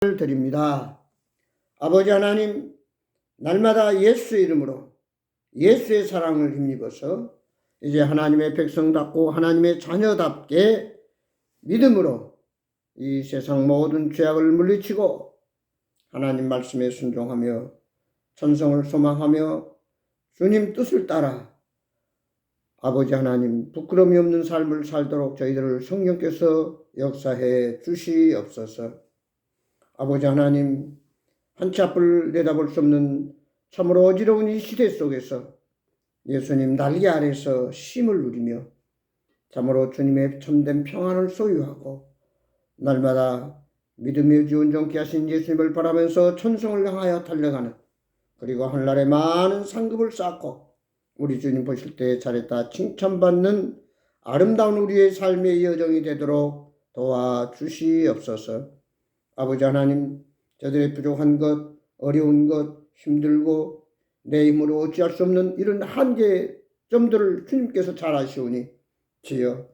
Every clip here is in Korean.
드립니다. 아버지 하나님, 날마다 예수의 이름으로 예수의 사랑을 힘입어서 이제 하나님의 백성답고 하나님의 자녀답게 믿음으로 이 세상 모든 죄악을 물리치고 하나님 말씀에 순종하며 천성을 소망하며 주님 뜻을 따라 아버지 하나님 부끄러움이 없는 삶을 살도록 저희들을 성령께서 역사해 주시옵소서. 아버지 하나님, 한치 앞을 내다볼 수 없는 참으로 어지러운 이 시대 속에서 예수님 날개 아래서 쉼을 누리며 참으로 주님의 참된 평안을 소유하고 날마다 믿음의 주 온전케 하신 예수님을 바라면서 천성을 향하여 달려가는, 그리고 하늘나라에 많은 상급을 쌓고 우리 주님 보실 때 잘했다 칭찬받는 아름다운 우리의 삶의 여정이 되도록 도와주시옵소서. 아버지 하나님, 저들의 부족한 것, 어려운 것, 힘들고 내 힘으로 어찌할 수 없는 이런 한계점들을 주님께서 잘 아시오니 주여,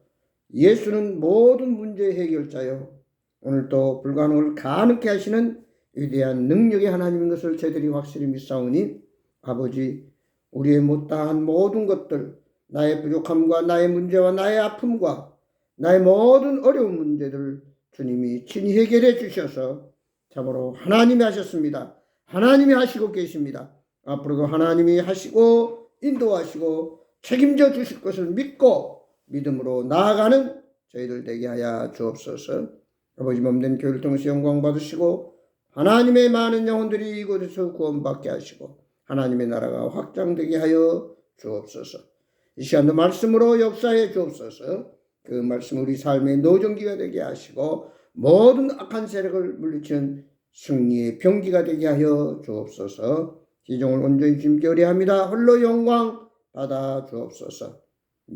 예수는 모든 문제의 해결자요 오늘도 불가능을 가능케 하시는 위대한 능력의 하나님인 것을 저희들이 확실히 믿사오니 아버지, 우리의 못다한 모든 것들, 나의 부족함과 나의 문제와 나의 아픔과 나의 모든 어려운 문제들 주님이 친히 해결해 주셔서 참으로 하나님이 하셨습니다. 하나님이 하시고 계십니다. 앞으로도 하나님이 하시고 인도하시고 책임져 주실 것을 믿고 믿음으로 나아가는 저희들 되게 하여 주옵소서. 아버지 몸된 교회를 통해서 영광 받으시고 하나님의 많은 영혼들이 이곳에서 구원받게 하시고 하나님의 나라가 확장되게 하여 주옵소서. 이 시간도 말씀으로 역사해 주옵소서. 그 말씀 우리 삶의 노정기가 되게 하시고 모든 악한 세력을 물리치는 승리의 병기가 되게 하여 주옵소서. 기종을 온전히 주님께 의뢰합니다. 홀로 영광 받아 주옵소서.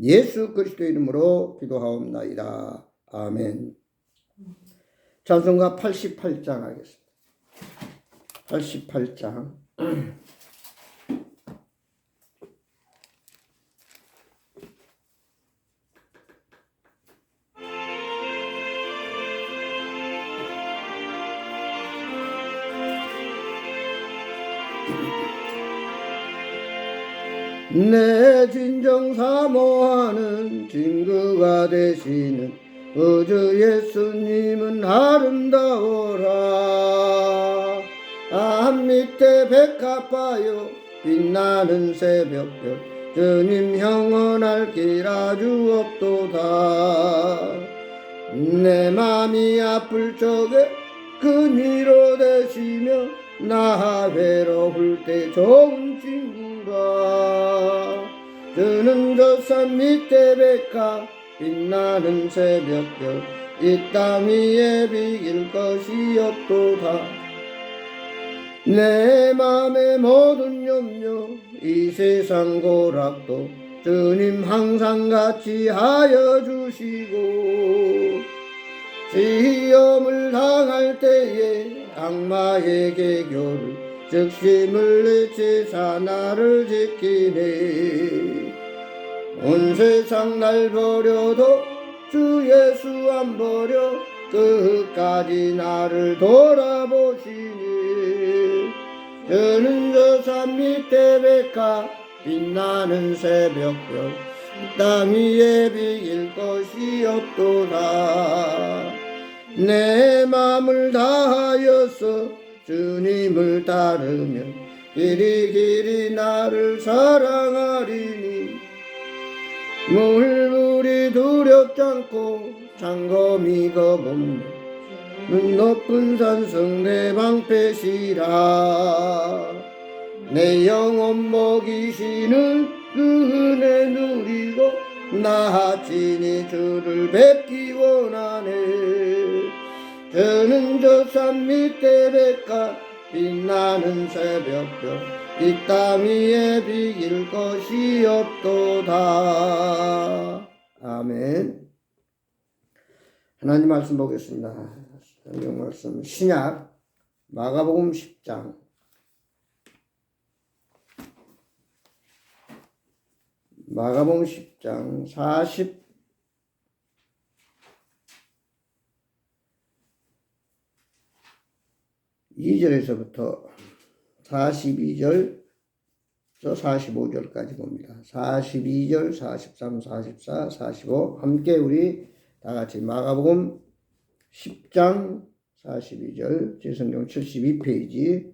예수 그리스도의 이름으로 기도하옵나이다. 아멘. 찬송가 88장 하겠습니다. 88장. 내 진정 사모하는 친구가 되시는 우주 예수님은 아름다워라. 안 밑에 백합하여 빛나는 새벽별 주님 영원할 길 아주 없도다. 내 맘이 아플 적에 그니로 되시며 나 외로울 때 좋은 친구라. 저는 저 산 밑에 백합 빛나는 새벽별 이 땅 위에 비길 것이 없도다. 내 맘의 모든 염려 이 세상 고락도 주님 항상 같이 하여 주시고 시험을 당할 때에 악마의 개교를 즉심을 내치사 나를 지키네. 온 세상 날 버려도 주 예수 안 버려 끝까지 나를 돌아보시니. 저는 저 산 밑에 백합 빛나는 새벽별 땅 위에 비길 것이 없도다. 내 맘을 다하여서 주님을 따르면 길이 나를 사랑하리니. 물불이 두렵지 않고 창검이 겁없네 눈 높은 산성 내 방패시라. 내 영혼 먹이시는 그 은혜 누리고 나 친히 주를 뵙기 원하네. 저는 저 산 밑에 백합 빛나는 새벽별 이 땅 위에 비길 것이 없도다. 아멘. 하나님 말씀 보겠습니다. 성경 말씀 신약 마가복음 10장 마가복음 10장 40 2절에서부터 42절 45절까지 봅니다. 42절, 43, 44, 45 함께 우리 다 같이 마가복음 10장 42절 제성경 72페이지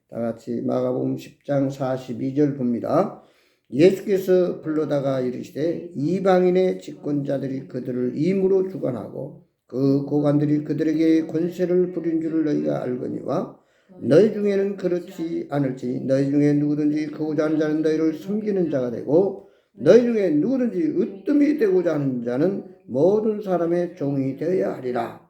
다 같이 마가복음 10장 42절 봅니다. 예수께서 불러다가 이르시되 이방인의 집권자들이 그들을 임으로 주관하고 그 고관들이 그들에게 권세를 부린 줄을 너희가 알거니와 너희 중에는 그렇지 않을지 너희 중에 누구든지 그고자 하는 자는 너희를 섬기는 자가 되고 너희 중에 누구든지 으뜸이 되고자 하는 자는 모든 사람의 종이 되어야 하리라.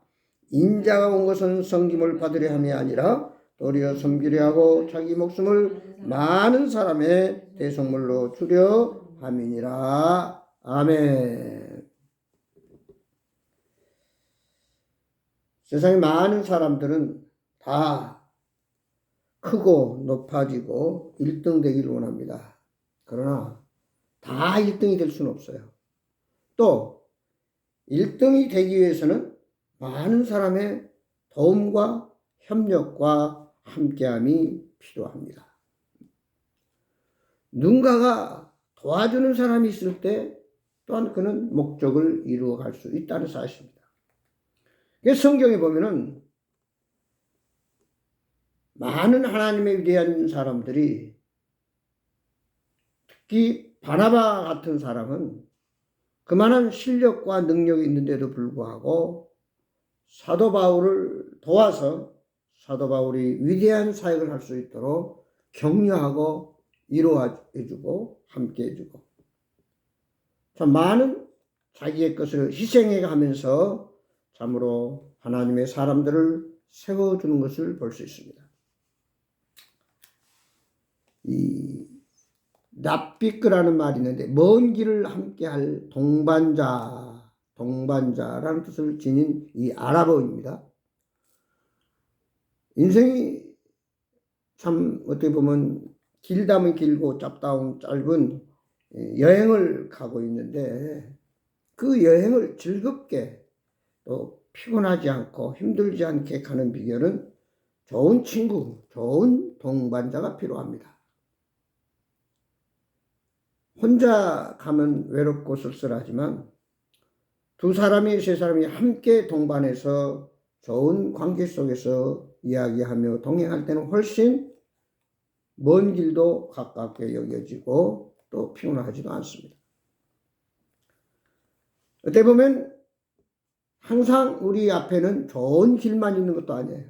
인자가 온 것은 섬김을 받으려 함이 아니라 도리어 섬기려 하고 자기 목숨을 많은 사람의 대속물로 주려 함이니라. 아멘. 세상에 많은 사람들은 다 크고 높아지고 1등 되기를 원합니다. 그러나 다 1등이 될 수는 없어요. 또 1등이 되기 위해서는 많은 사람의 도움과 협력과 함께함이 필요합니다. 누군가가 도와주는 사람이 있을 때 또한 그는 목적을 이루어갈 수 있다는 사실입니다. 성경에 보면은 많은 하나님의 위대한 사람들이 특히 바나바 같은 사람은 그만한 실력과 능력이 있는데도 불구하고 사도 바울을 도와서 사도 바울이 위대한 사역을 할 수 있도록 격려하고 위로해주고 함께해주고 참 많은 자기의 것을 희생해 가면서 참으로 하나님의 사람들을 세워주는 것을 볼 수 있습니다. 이 납비끄라는 말이 있는데 먼 길을 함께할 동반자라는 뜻을 지닌 이 아랍어입니다. 인생이 참 어떻게 보면 길다면 길고 짧다면 짧은 여행을 가고 있는데 그 여행을 즐겁게 또 피곤하지 않고 힘들지 않게 가는 비결은 좋은 친구, 좋은 동반자가 필요합니다. 혼자 가면 외롭고 쓸쓸하지만 두 사람이 세 사람이 함께 동반해서 좋은 관계 속에서 이야기하며 동행할 때는 훨씬 먼 길도 가깝게 여겨지고 또 피곤하지도 않습니다. 어떻게 보면 항상 우리 앞에는 좋은 길만 있는 것도 아니에요.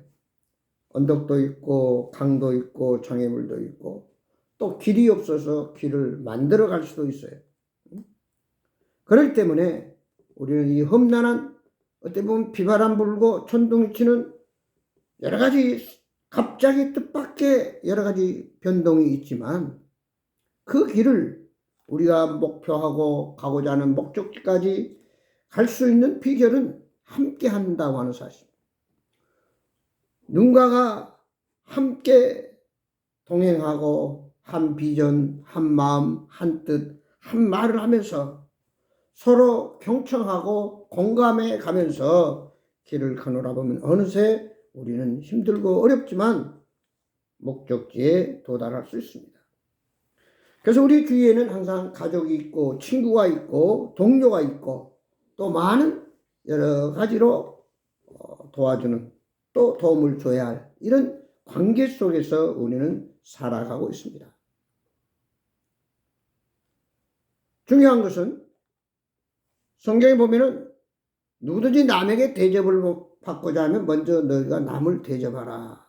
언덕도 있고 강도 있고 장애물도 있고 또 길이 없어서 길을 만들어 갈 수도 있어요. 그렇기 때문에 우리는 이 험난한 어떻게 보면 비바람 불고 천둥 치는 여러 가지 갑자기 뜻밖의 여러 가지 변동이 있지만 그 길을 우리가 목표하고 가고자 하는 목적지까지 갈 수 있는 비결은 함께 한다고 하는 사실입니다. 누군가가 함께 동행하고 한 비전, 한 마음, 한 뜻, 한 말을 하면서 서로 경청하고 공감해 가면서 길을 가노라 보면 어느새 우리는 힘들고 어렵지만 목적지에 도달할 수 있습니다. 그래서 우리 주위에는 항상 가족이 있고 친구가 있고 동료가 있고 또 많은 여러 가지로 도와주는 또 도움을 줘야 할 이런 관계 속에서 우리는 살아가고 있습니다. 중요한 것은 성경에 보면은 누구든지 남에게 대접을 받고자 하면 먼저 너희가 남을 대접하라.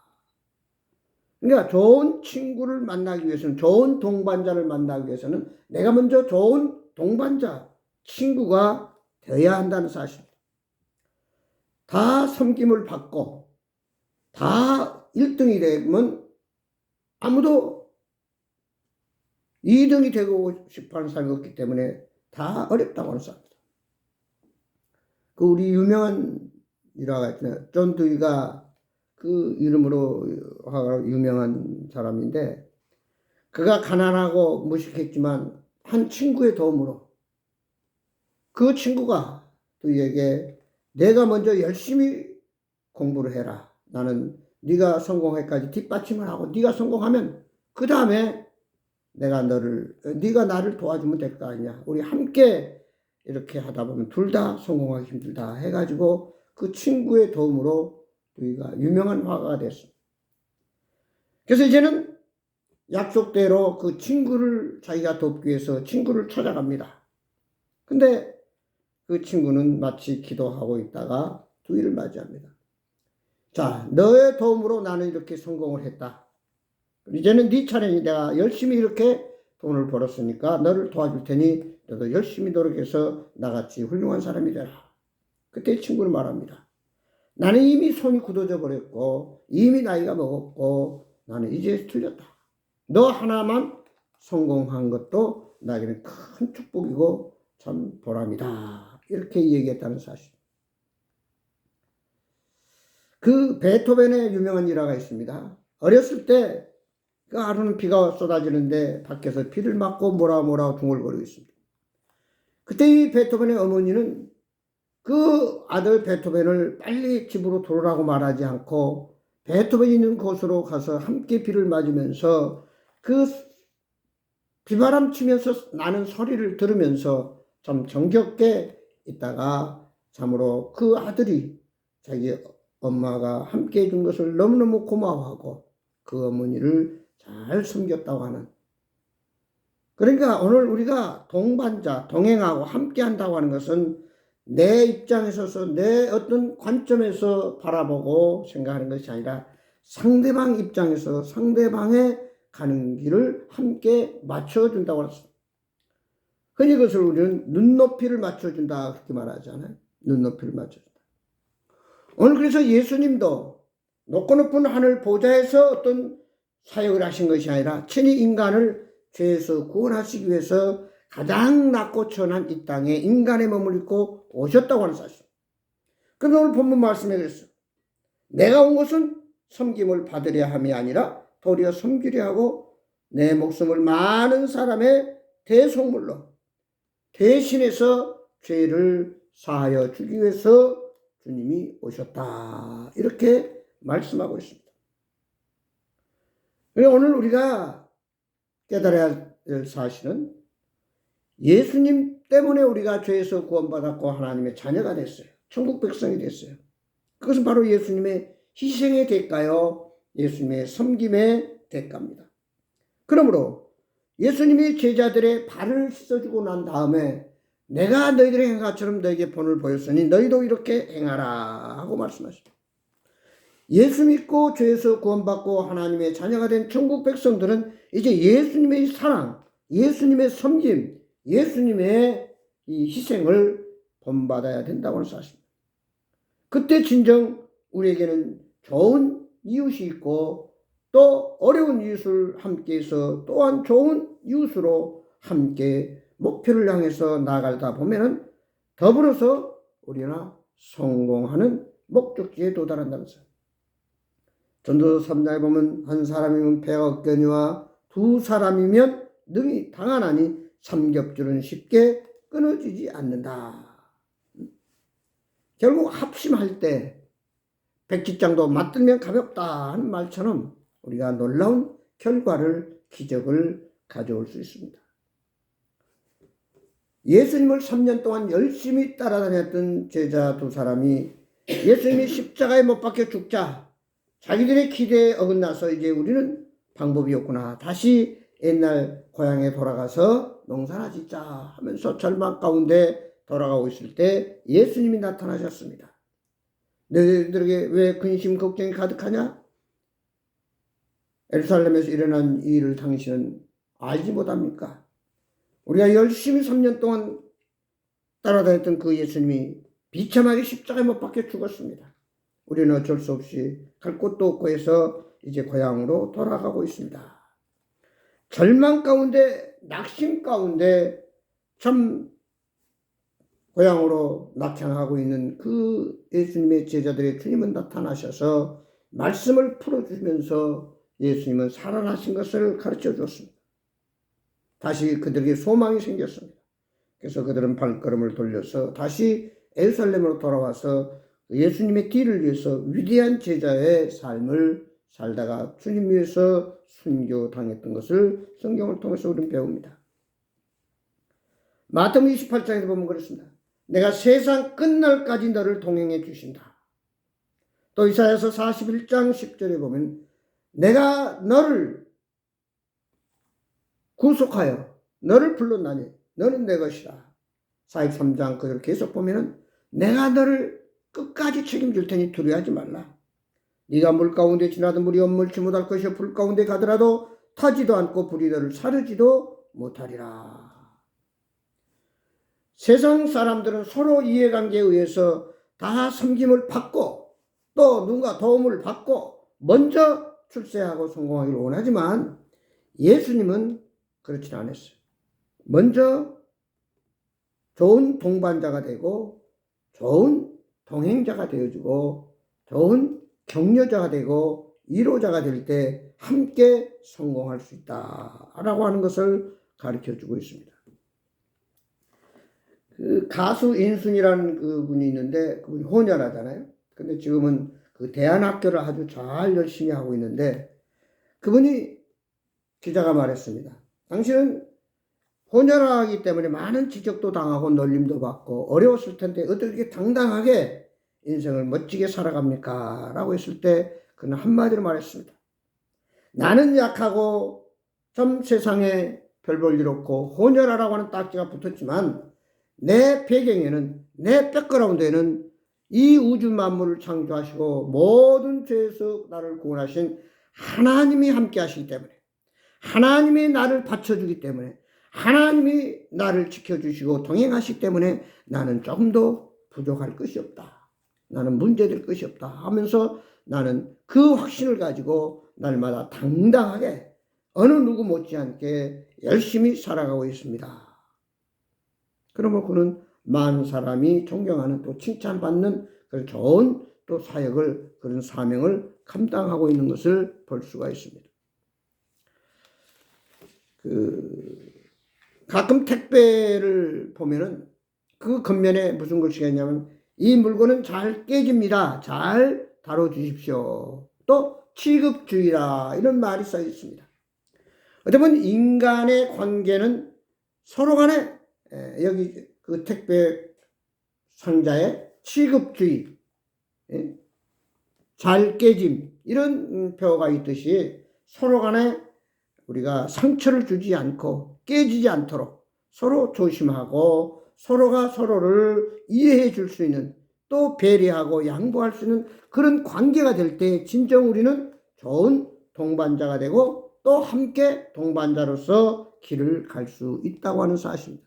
그러니까 좋은 친구를 만나기 위해서는 좋은 동반자를 만나기 위해서는 내가 먼저 좋은 동반자, 친구가 되어야 한다는 사실입니다. 다 섬김을 받고 다 1등이 되면 아무도 2등이 되고 싶어하는 사람이 없기 때문에 다 어렵다고 하는 사람입니다. 그 우리 유명한 일화가 있잖아요. 존 두이가 그 이름으로 유명한 사람인데 그가 가난하고 무식했지만 한 친구의 도움으로 그 친구가 두이에게 내가 먼저 열심히 공부를 해라. 나는 네가 성공할까지 뒷받침을 하고 네가 성공하면 그 다음에 네가 나를 도와주면 될 거 아니냐. 우리 함께 이렇게 하다 보면 둘 다 성공하기 힘들다 해가지고 그 친구의 도움으로 우리가 유명한 화가가 됐어. 그래서 이제는 약속대로 그 친구를 자기가 돕기 위해서 친구를 찾아갑니다. 근데 그 친구는 마치 기도하고 있다가 주위를 맞이합니다. 자, 너의 도움으로 나는 이렇게 성공을 했다. 이제는 네 차례니 내가 열심히 이렇게 돈을 벌었으니까 너를 도와줄 테니 너도 열심히 노력해서 나같이 훌륭한 사람이 되라. 그때 친구는 말합니다. 나는 이미 손이 굳어져 버렸고 이미 나이가 먹었고 나는 이제 틀렸다. 너 하나만 성공한 것도 나에게는 큰 축복이고 참 보람이다. 이렇게 얘기했다는 사실. 그 베토벤의 유명한 일화가 있습니다. 어렸을 때 그 하루는 비가 쏟아지는데 밖에서 비를 맞고 뭐라 중얼거리고 있습니다. 그때 이 베토벤의 어머니는 그 아들 베토벤을 빨리 집으로 돌아오라고 말하지 않고 베토벤이 있는 곳으로 가서 함께 비를 맞으면서 그 비바람 치면서 나는 소리를 들으면서 참 정겹게 있다가 참으로 그 아들이 자기 엄마가 함께 해준 것을 너무너무 고마워하고 그 어머니를 잘 섬겼다고 하는. 그러니까 오늘 우리가 동반자, 동행하고 함께 한다고 하는 것은 내 입장에 서서 내 어떤 관점에서 바라보고 생각하는 것이 아니라 상대방 입장에서 상대방의 가는 길을 함께 맞춰준다고 했습니다. 흔히 그것을 우리는 눈높이를 맞춰준다 그렇게 말하잖아요. 눈높이를 맞춰준다. 오늘 그래서 예수님도 높고 높은 하늘 보좌에서 어떤 사역을 하신 것이 아니라 친히 인간을 죄에서 구원하시기 위해서 가장 낮고 천한 이 땅에 인간의 몸을 입고 오셨다고 하는 사실. 그런데 오늘 본문 말씀에 그랬어요. 내가 온 것은 섬김을 받으려 함이 아니라 도리어 섬기려 하고 내 목숨을 많은 사람의 대속물로 대신해서 죄를 사하여 주기 위해서 주님이 오셨다. 이렇게 말씀하고 있습니다. 오늘 우리가 깨달아야 할 사실은 예수님 때문에 우리가 죄에서 구원받았고 하나님의 자녀가 됐어요. 천국 백성이 됐어요. 그것은 바로 예수님의 희생의 대가요. 예수님의 섬김의 대가입니다. 그러므로 예수님이 제자들의 발을 씻어주고 난 다음에 내가 너희들의 행한 것처럼 너희에게 본을 보였으니 너희도 이렇게 행하라 하고 말씀하십니다. 예수 믿고 죄에서 구원받고 하나님의 자녀가 된 천국 백성들은 이제 예수님의 사랑, 예수님의 섬김, 예수님의 이 희생을 본받아야 된다고 하는 사실입니다. 그때 진정 우리에게는 좋은 이웃이 있고 또 어려운 이웃을 함께해서 또한 좋은 이웃으로 함께 목표를 향해서 나아가다 보면은 더불어서 우리나 성공하는 목적지에 도달한다면서요. 전도서 3장에 보면 한 사람이면 배가 없거니와 두 사람이면 능히 당하나니 삼겹줄은 쉽게 끊어지지 않는다. 결국 합심할 때 백지장도 맞들면 가볍다 하는 말처럼 우리가 놀라운 결과를 기적을 가져올 수 있습니다. 예수님을 3년 동안 열심히 따라다녔던 제자 두 사람이 예수님이 십자가에 못 박혀 죽자 자기들의 기대에 어긋나서 이제 우리는 방법이 없구나. 다시 옛날 고향에 돌아가서 농사나 짓자 하면서 절망 가운데 돌아가고 있을 때 예수님이 나타나셨습니다. 너희들에게 왜 근심 걱정이 가득하냐? 예루살렘에서 일어난 이 일을 당신은 알지 못합니까? 우리가 열심히 3년 동안 따라다녔던 그 예수님이 비참하게 십자가에 못 박혀 죽었습니다. 우리는 어쩔 수 없이 갈 곳도 없고 해서 이제 고향으로 돌아가고 있습니다. 절망 가운데 낙심 가운데 참 고향으로 낙향하고 있는 그 예수님의 제자들의 주님은 나타나셔서 말씀을 풀어주면서 예수님은 살아나신 것을 가르쳐 주었습니다. 다시 그들에게 소망이 생겼습니다. 그래서 그들은 발걸음을 돌려서 다시 예루살렘으로 돌아와서 예수님의 뒤를 위해서 위대한 제자의 삶을 살다가 주님 위해서 순교당했던 것을 성경을 통해서 우리는 배웁니다. 마태복음 28장에도 보면 그렇습니다. 내가 세상 끝날까지 너를 동행해 주신다. 또 이사야서 41장 10절에 보면 내가 너를 구속하여 너를 불렀나니 너는 내 것이라. 43장 그대로 계속 보면은 내가 너를 끝까지 책임질 테니 두려워하지 말라. 네가 물 가운데 지나도 물이 엄물치 못할 것이요 불 가운데 가더라도 타지도 않고 불이 너를 사르지도 못하리라. 세상 사람들은 서로 이해관계에 의해서 다 섬김을 받고 또 누군가 도움을 받고 먼저 출세하고 성공하기를 원하지만 예수님은 그렇지 않았어요. 먼저 좋은 동반자가 되고 좋은 동행자가 되어주고 좋은 격려자가 되고 위로자가 될 때 함께 성공할 수 있다라고 하는 것을 가르쳐주고 있습니다. 그 가수 인순이라는 그분이 있는데 그분이 혼혈하잖아요. 근데 지금은 그 대안학교를 아주 잘 열심히 하고 있는데 그분이 기자가 말했습니다. 당신은 혼혈하기 때문에 많은 지적도 당하고 놀림도 받고 어려웠을 텐데 어떻게 당당하게 인생을 멋지게 살아갑니까? 라고 했을 때 그는 한마디로 말했습니다. 나는 약하고 좀 세상에 별 볼 일 없고 혼혈하라고 하는 딱지가 붙었지만 내 배경에는 내 백그라운드에는 이 우주 만물을 창조하시고 모든 죄에서 나를 구원하신 하나님이 함께 하시기 때문에 하나님이 나를 받쳐주기 때문에 하나님이 나를 지켜주시고 동행하시기 때문에 나는 조금도 부족할 것이 없다. 나는 문제될 것이 없다 하면서 나는 그 확신을 가지고 날마다 당당하게 어느 누구 못지않게 열심히 살아가고 있습니다. 그러면 그는 많은 사람이 존경하는 또 칭찬받는 그런 좋은 또 사역을 그런 사명을 감당하고 있는 것을 볼 수가 있습니다. 가끔 택배를 보면은 그 겉면에 무슨 글씨가 있냐면 이 물건은 잘 깨집니다. 잘 다뤄주십시오. 또 취급주의라 이런 말이 써 있습니다. 어떻게 보면 인간의 관계는 서로 간에 여기 그 택배 상자에 취급주의, 잘 깨짐 이런 표가 있듯이 서로 간에 우리가 상처를 주지 않고 깨지지 않도록 서로 조심하고 서로가 서로를 이해해 줄 수 있는 또 배려하고 양보할 수 있는 그런 관계가 될 때 진정 우리는 좋은 동반자가 되고 또 함께 동반자로서 길을 갈 수 있다고 하는 사실입니다.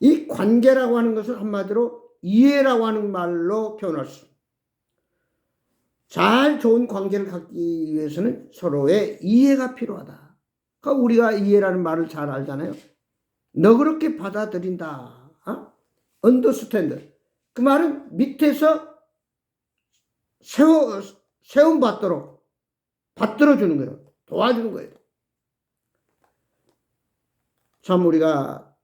이 관계라고 하는 것은 한마디로 이해라고 하는 말로 표현할 수 있습니다. 잘 좋은 관계를 갖기 위해서는 서로의 이해가 필요하다. 그러니까 우리가 이해라는 말을 잘 알잖아요. 너그럽게 받아들인다. understand. 그 말은 밑에서 세움받도록 받들어주는 거예요. 도와주는 거예요. 참 우리가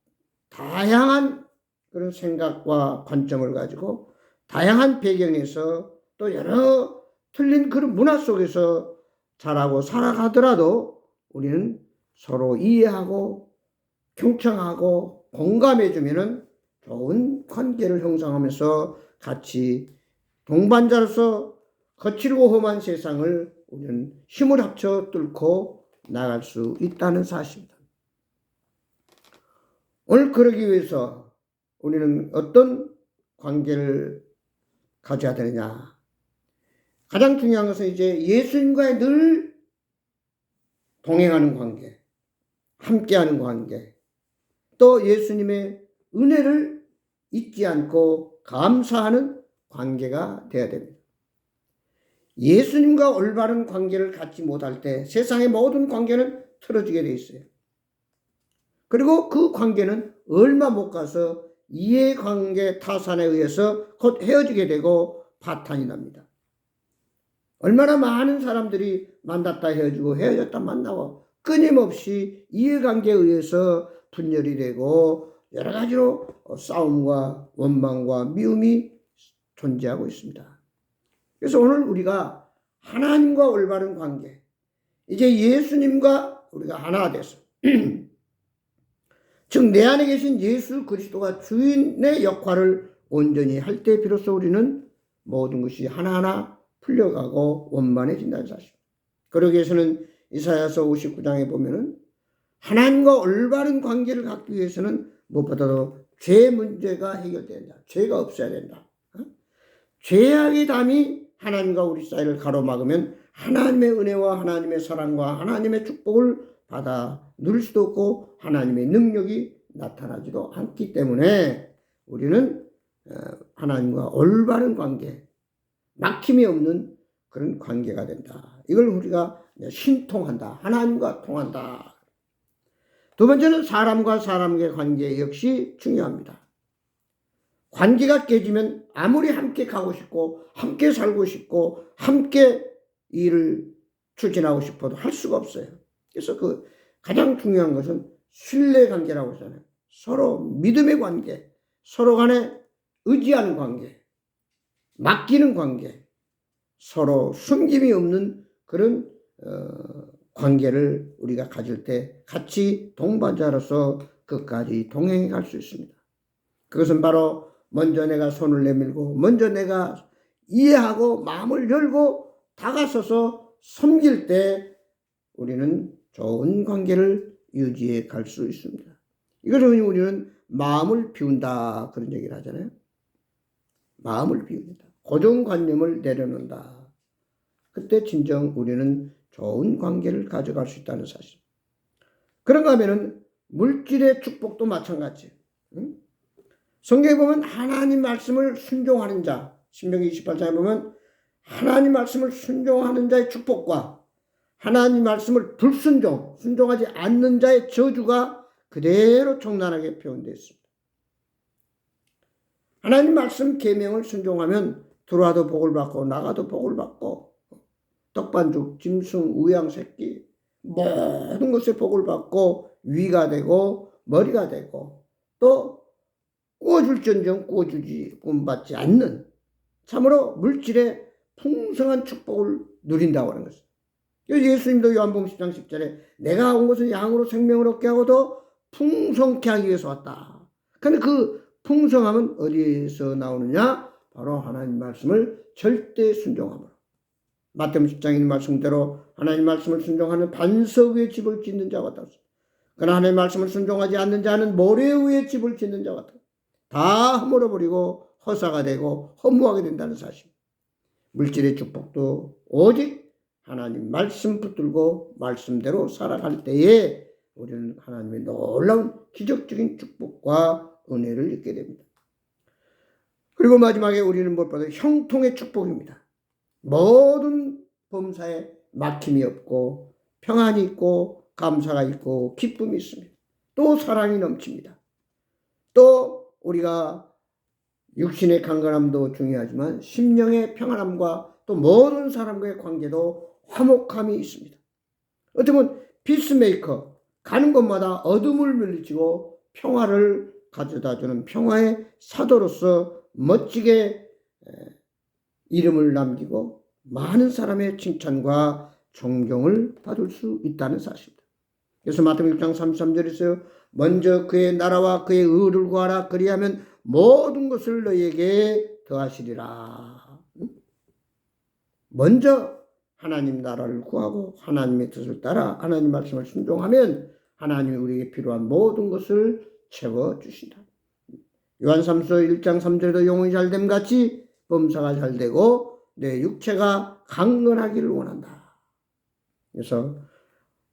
다양한 그런 생각과 관점을 가지고 다양한 배경에서 또 여러 틀린 그런 문화 속에서 자라고 살아가더라도 우리는 서로 이해하고 경청하고 공감해주면은 좋은 관계를 형성하면서 같이 동반자로서 거칠고 험한 세상을 우리는 힘을 합쳐 뚫고 나갈 수 있다는 사실입니다. 오늘 그러기 위해서 우리는 어떤 관계를 가져야 되느냐. 가장 중요한 것은 이제 예수님과의 늘 동행하는 관계, 함께하는 관계, 또 예수님의 은혜를 잊지 않고 감사하는 관계가 되어야 됩니다. 예수님과 올바른 관계를 갖지 못할 때 세상의 모든 관계는 틀어지게 되어 있어요. 그리고 그 관계는 얼마 못 가서 이해관계 타산에 의해서 곧 헤어지게 되고 파탄이 납니다. 얼마나 많은 사람들이 만났다 헤어지고 헤어졌다 만나고 끊임없이 이해관계에 의해서 분열이 되고 여러 가지로 싸움과 원망과 미움이 존재하고 있습니다. 그래서 오늘 우리가 하나님과 올바른 관계, 이제 예수님과 우리가 하나 돼서 즉 내 안에 계신 예수 그리스도가 주인의 역할을 온전히 할 때 비로소 우리는 모든 것이 하나하나 풀려가고 원만해진다는 사실. 그러기 위해서는 이사야서 59장에 보면은 하나님과 올바른 관계를 갖기 위해서는 무엇보다도 죄 문제가 해결돼야 된다. 죄가 없어야 된다. 죄악의 담이 하나님과 우리 사이를 가로막으면 하나님의 은혜와 하나님의 사랑과 하나님의 축복을 받아 누릴 수도 없고 하나님의 능력이 나타나지도 않기 때문에 우리는 하나님과 올바른 관계, 막힘이 없는 그런 관계가 된다. 이걸 우리가 신통한다. 하나님과 통한다. 두 번째는 사람과 사람의 관계 역시 중요합니다. 관계가 깨지면 아무리 함께 가고 싶고 함께 살고 싶고 함께 일을 추진하고 싶어도 할 수가 없어요. 그래서 그 가장 중요한 것은 신뢰관계라고 하잖아요. 서로 믿음의 관계, 서로 간에 의지하는 관계, 맡기는 관계, 서로 숨김이 없는 그런 관계를 우리가 가질 때 같이 동반자로서 끝까지 동행해 갈 수 있습니다. 그것은 바로 먼저 내가 손을 내밀고 먼저 내가 이해하고 마음을 열고 다가서서 섬길 때 우리는 좋은 관계를 유지해 갈 수 있습니다. 이것을 우리는 마음을 비운다 그런 얘기를 하잖아요. 마음을 비운다. 고정관념을 내려놓는다. 그때 진정 우리는 좋은 관계를 가져갈 수 있다는 사실. 그런가 하면은 물질의 축복도 마찬가지예요. 성경에 보면 하나님 말씀을 순종하는 자, 신명기 28장에 보면 하나님 말씀을 순종하는 자의 축복과 하나님 말씀을 불순종, 순종하지 않는 자의 저주가 그대로 총란하게 표현되어 있습니다. 하나님 말씀 계명을 순종하면 들어와도 복을 받고 나가도 복을 받고 떡반죽, 짐승, 우양 새끼 모든 것에 복을 받고 위가 되고 머리가 되고 또 꾸어줄전정 꾸어주지 꾸받지 않는 참으로 물질의 풍성한 축복을 누린다고 하는 것입니다. 예수님도 요한복음 10장 10절에 내가 온 것은 양으로 생명을 얻게 하고 더 풍성케 하기 위해서 왔다. 그런데 그 풍성함은 어디에서 나오느냐? 바로 하나님 말씀을 절대 순종함으로. 마태복음 10장에 있는 말씀대로 하나님 말씀을 순종하는 반석 위에 집을 짓는 자와 같다. 그러나 하나님 말씀을 순종하지 않는 자는 모래 위에 집을 짓는 자와 같다. 다 허물어버리고 허사가 되고 허무하게 된다는 사실. 물질의 축복도 오직 하나님 말씀 붙들고 말씀대로 살아갈 때에 우리는 하나님의 놀라운 기적적인 축복과 은혜를 잊게 됩니다. 그리고 마지막에 우리는 무엇보다 형통의 축복입니다. 모든 범사에 막힘이 없고 평안이 있고 감사가 있고 기쁨이 있습니다. 또 사랑이 넘칩니다. 또 우리가 육신의 강건함도 중요하지만 심령의 평안함과 또 모든 사람과의 관계도 화목함이 있습니다. 어떻게 보면 피스메이커, 가는 곳마다 어둠을 물리치고 평화를 가져다주는 평화의 사도로서 멋지게 이름을 남기고 많은 사람의 칭찬과 존경을 받을 수 있다는 사실입니다. 그래서 마태복음 6장 33절에서요. 먼저 그의 나라와 그의 의를 구하라. 그리하면 모든 것을 너희에게 더하시리라. 먼저 하나님 나라를 구하고 하나님의 뜻을 따라 하나님 말씀을 순종하면 하나님이 우리에게 필요한 모든 것을 채워주신다. 요한삼서 1장 3절에도 영혼이 잘됨 같이 범사가 잘되고 내 육체가 강건하기를 원한다. 그래서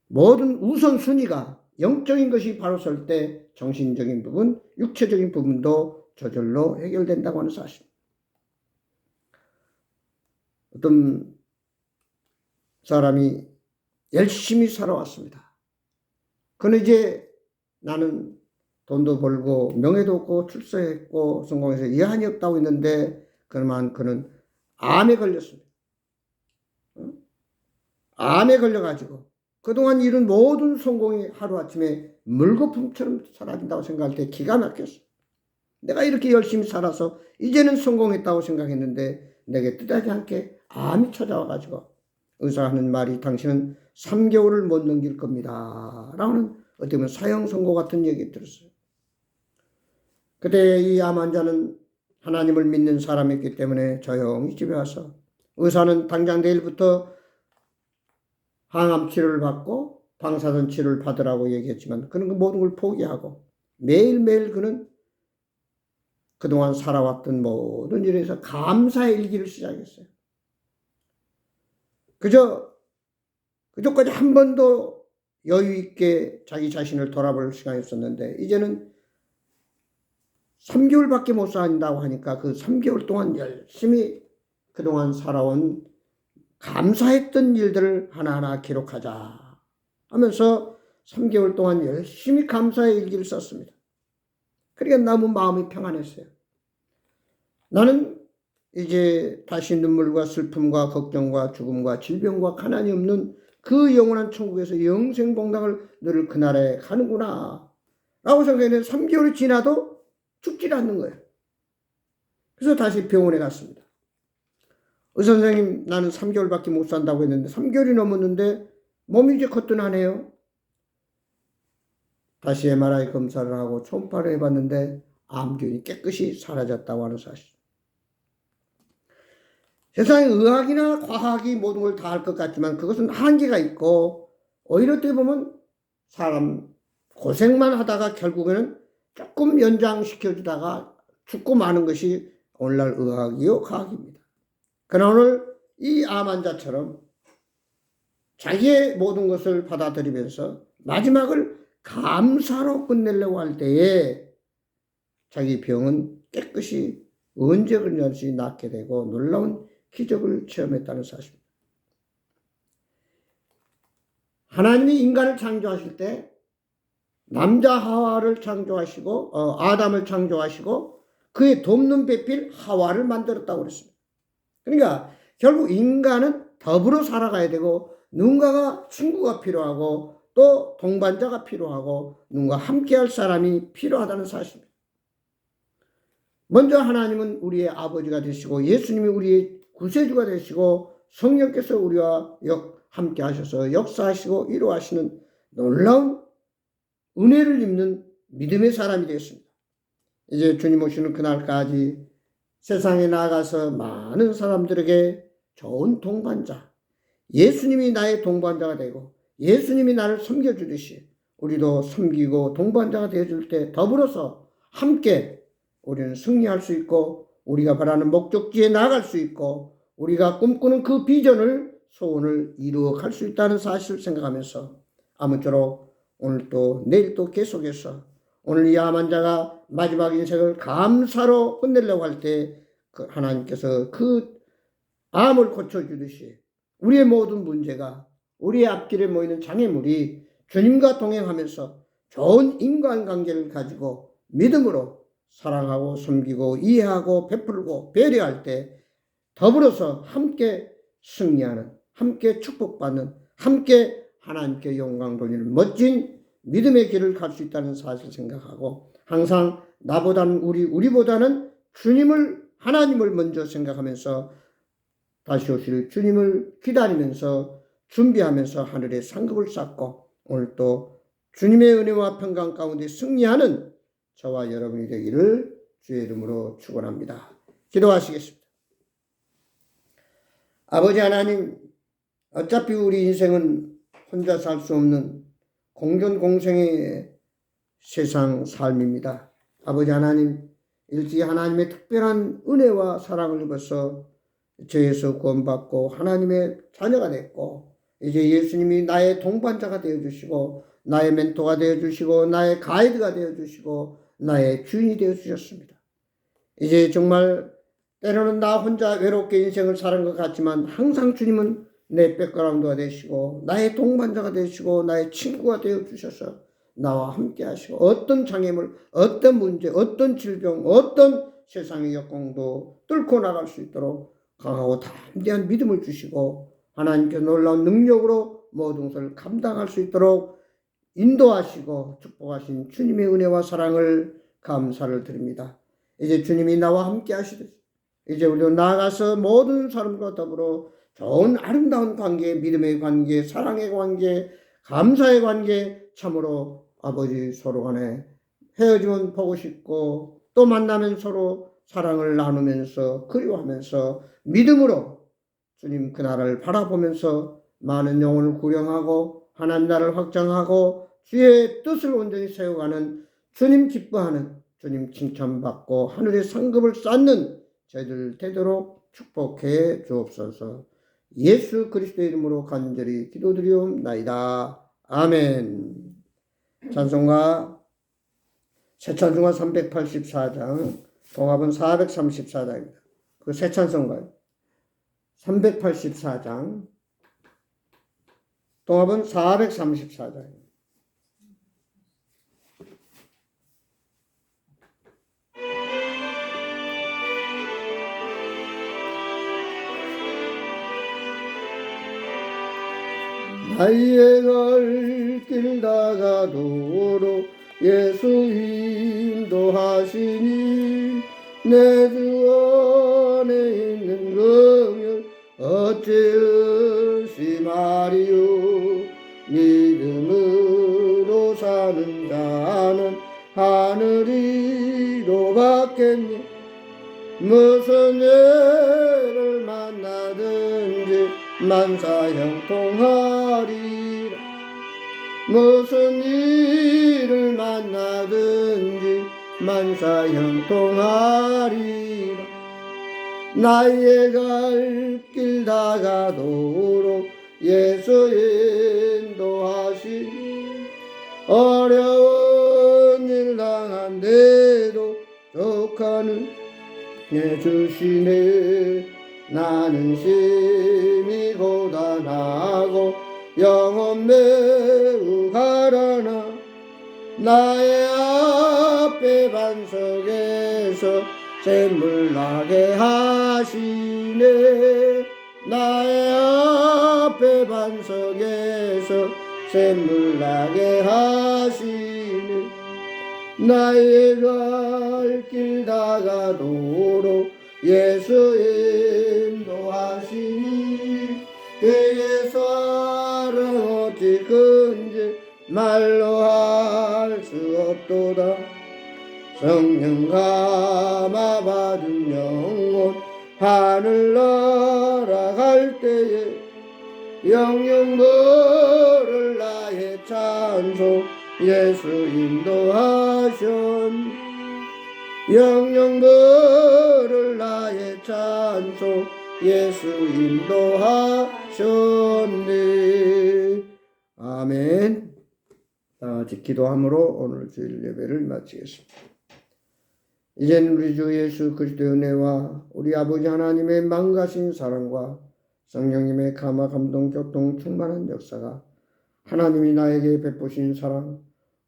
모든 우선순위가 영적인 것이 바로 설 때 정신적인 부분, 육체적인 부분도 저절로 해결된다고 하는 사실. 어떤 사람이 열심히 살아왔습니다. 그는 이제 나는 돈도 벌고 명예도 없고 출세했고 성공해서 여한이 없다고 했는데 그러면 그는 암에 걸렸습니다. 암에 걸려가지고 그동안 이룬 모든 성공이 하루아침에 물거품처럼 사라진다고 생각할 때 기가 막혔어요. 내가 이렇게 열심히 살아서 이제는 성공했다고 생각했는데 내게 뜻하지 않게 암이 찾아와가지고 의사가 하는 말이 당신은 3개월을 못 넘길 겁니다 라는 어떻게 보면 사형 선고 같은 얘기 들었어요. 그때 이 암 환자는 하나님을 믿는 사람이었기 때문에 조용히 집에 와서 의사는 당장 내일부터 항암 치료를 받고 방사선 치료를 받으라고 얘기했지만 그는 그 모든 걸 포기하고 매일매일 그는 그동안 살아왔던 모든 일에서 감사의 일기를 시작했어요. 그저까지 한 번도 여유 있게 자기 자신을 돌아볼 시간이 없었는데 이제는 3개월밖에 못 산다고 하니까 그 3개월 동안 열심히 그동안 살아온 감사했던 일들을 하나하나 기록하자 하면서 3개월 동안 열심히 감사의 일기를 썼습니다. 그러니까 너무 마음이 평안했어요. 나는 이제 다시 눈물과 슬픔과 걱정과 죽음과 질병과 가난이 없는 그 영원한 천국에서 영생복락을 누릴 그날에 가는구나 라고 생각했는데 3개월이 지나도 죽질 않는 거예요. 그래서 다시 병원에 갔습니다. 의사 선생님, 나는 3개월밖에 못 산다고 했는데 3개월이 넘었는데 몸이 이제 거뜬하네요. 다시 MRI 검사를 하고 초음파를 해봤는데 암균이 깨끗이 사라졌다고 하는 사실. 세상에 의학이나 과학이 모든 걸 다 할 것 같지만 그것은 한계가 있고 오히려 어떻게 보면 사람 고생만 하다가 결국에는 조금 연장시켜주다가 죽고 마는 것이 오늘날 의학이요 과학입니다. 그러나 오늘 이 암 환자처럼 자기의 모든 것을 받아들이면서 마지막을 감사로 끝내려고 할 때에 자기 병은 깨끗이 언제 그런지 낫게 되고 놀라운 기적을 체험했다는 사실입니다. 하나님이 인간을 창조하실 때 남자 하와를 창조하시고 아담을 창조하시고 그의 돕는 배필 하와를 만들었다고 그랬습니다. 그러니까 결국 인간은 더불어 살아가야 되고 누군가가 친구가 필요하고 또 동반자가 필요하고 누군가 함께할 사람이 필요하다는 사실입니다. 먼저 하나님은 우리의 아버지가 되시고 예수님이 우리의 구세주가 되시고 성령께서 우리와 함께 하셔서 역사하시고 이루하시는 놀라운 은혜를 입는 믿음의 사람이 되었습니다. 이제 주님 오시는 그날까지 세상에 나가서 많은 사람들에게 좋은 동반자, 예수님이 나의 동반자가 되고 예수님이 나를 섬겨주듯이 우리도 섬기고 동반자가 되어줄 때 더불어서 함께 우리는 승리할 수 있고 우리가 바라는 목적지에 나아갈 수 있고 우리가 꿈꾸는 그 비전을 소원을 이루어 갈 수 있다는 사실을 생각하면서 아무쪼록 오늘 또 내일 또 계속해서 오늘 이 암 환자가 마지막 인생을 감사로 끝내려고 할 때 하나님께서 그 암을 고쳐주듯이 우리의 모든 문제가 우리의 앞길에 모이는 장애물이 주님과 동행하면서 좋은 인간관계를 가지고 믿음으로 사랑하고 섬기고 이해하고 베풀고 배려할 때 더불어서 함께 승리하는 함께 축복받는 함께 하나님께 영광 돌리는 멋진 믿음의 길을 갈 수 있다는 사실을 생각하고 항상 나보다는 우리보다는 주님을 하나님을 먼저 생각하면서 다시 오실 주님을 기다리면서 준비하면서 하늘의 상급을 쌓고 오늘 또 주님의 은혜와 평강 가운데 승리하는 저와 여러분이 되기를 주의 이름으로 축원합니다. 기도하시겠습니다. 아버지 하나님, 어차피 우리 인생은 혼자 살 수 없는 공존공생의 세상 삶입니다. 아버지 하나님, 일찍이 하나님의 특별한 은혜와 사랑을 입어서 죄에서 구원받고 하나님의 자녀가 됐고 이제 예수님이 나의 동반자가 되어주시고 나의 멘토가 되어주시고 나의 가이드가 되어주시고 나의 주인이 되어주셨습니다. 이제 정말 때로는 나 혼자 외롭게 인생을 사는 것 같지만 항상 주님은 내 백그라운드가 되시고 나의 동반자가 되시고 나의 친구가 되어주셔서 나와 함께 하시고 어떤 장애물, 어떤 문제, 어떤 질병, 어떤 세상의 역공도 뚫고 나갈 수 있도록 강하고 담대한 믿음을 주시고 하나님께 놀라운 능력으로 모든 것을 감당할 수 있도록 인도하시고 축복하신 주님의 은혜와 사랑을 감사를 드립니다. 이제 주님이 나와 함께 하시듯이 이제 우리도 나아가서 모든 사람과 더불어 좋은 아름다운 관계, 믿음의 관계, 사랑의 관계, 감사의 관계, 참으로 아버지 서로 간에 헤어지면 보고 싶고 또 만나면 서로 사랑을 나누면서 그리워하면서 믿음으로 주님 그 나라를 바라보면서 많은 영혼을 구령하고 하나님 나라를 확장하고 주의 뜻을 온전히 세워가는 주님 기뻐하는 주님 칭찬받고 하늘의 상급을 쌓는 저희들 되도록 축복해 주옵소서. 예수 그리스도의 이름으로 간절히 기도드리옵나이다. 아멘. 찬송가 새 찬송가 384장 동합은 434장입니다. 그 새 찬송가 384장 동합은 434장입니다. 나의 갈 길 다가도록 예수 인도하시니 내 주 안에 있는 긍휼 어찌 의심하리요. 믿음으로 사는 자는 하늘이로 받겠니. 무슨 죄를 만나든지 만사형통하리라. 무슨 일을 만나든지 만사형통하리라. 나의 갈 길 다가도록 예수 인도하시니 어려운 일 당한데도 족하는 내 주시네. 나는 심히 고단하고 영혼 매우 가라나 나의 앞에 반석에서 샘물 나게 하시네. 나의 앞에 반석에서 샘물 나게 하시네. 나의 갈 길 다가도록 예수 인도하시니 그의 사랑 어찌 큰지 말로 할 수 없도다. 성령 감화 받은 영혼 하늘 날아갈 때에 영영 부를 나의 찬송 예수 인도하셨니. 영영 부를 나의 찬송 예수 인도하셨니. 아멘. 다 같이 기도함으로 오늘 주일 예배를 마치겠습니다. 이제는 우리 주 예수 그리스도의 은혜와 우리 아버지 하나님의 망가신 사랑과 성령님의 감화 감동 교통 충만한 역사가 하나님이 나에게 베푸신 사랑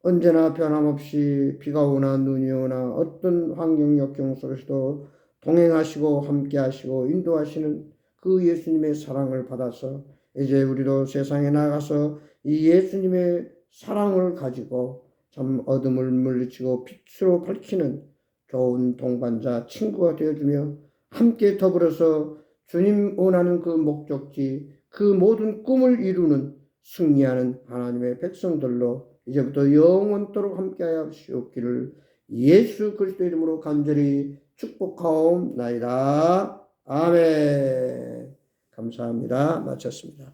언제나 변함없이 비가 오나 눈이 오나 어떤 환경 역경 속에서도 동행하시고 함께하시고 인도하시는 그 예수님의 사랑을 받아서 이제 우리도 세상에 나가서 이 예수님의 사랑을 가지고 참 어둠을 물리치고 빛으로 밝히는 좋은 동반자 친구가 되어주며 함께 더불어서 주님 원하는 그 목적지 그 모든 꿈을 이루는 승리하는 하나님의 백성들로 이제부터 영원토록 함께하여 주옵기를 예수 그리스도 이름으로 간절히 축복하옵나이다. 아멘. 감사합니다. 마쳤습니다.